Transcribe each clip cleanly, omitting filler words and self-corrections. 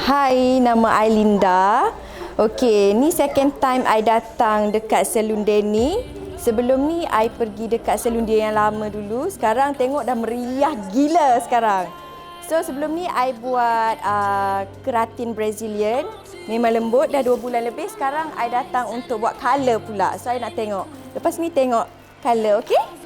Hai, nama I Linda. Okey, ni second time I datang dekat Saloon Denny. Sebelum ni I pergi dekat Saloon dia yang lama dulu. Sekarang tengok dah meriah gila sekarang. So sebelum ni I buat keratin Brazillian. Memang lembut, dah 2 bulan lebih. Sekarang I datang untuk buat colour pula. So I nak tengok. Lepas ni tengok colour, okey?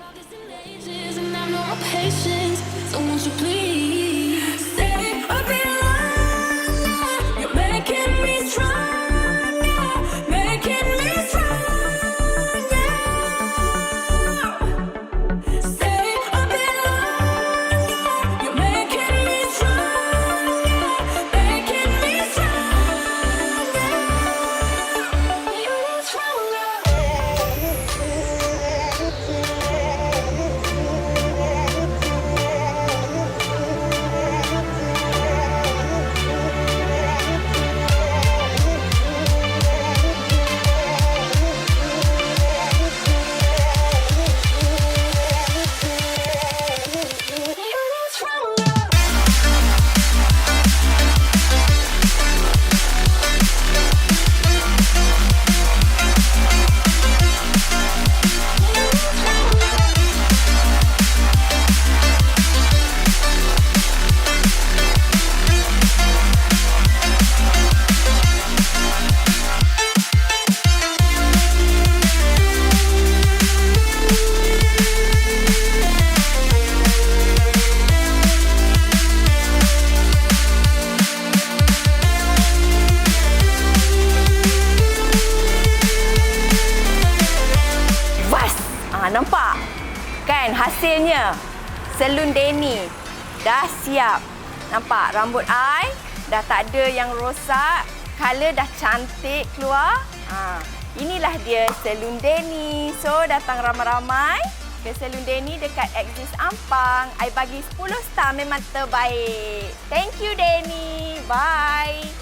Nampak? Kan hasilnya? Saloon Denny dah siap. Nampak rambut I dah tak ada yang rosak. Color dah cantik keluar. Inilah dia Saloon Denny. So datang ramai-ramai ke Saloon Denny dekat Axis Ampang. I bagi 10 star, memang terbaik. Thank you Denny. Bye.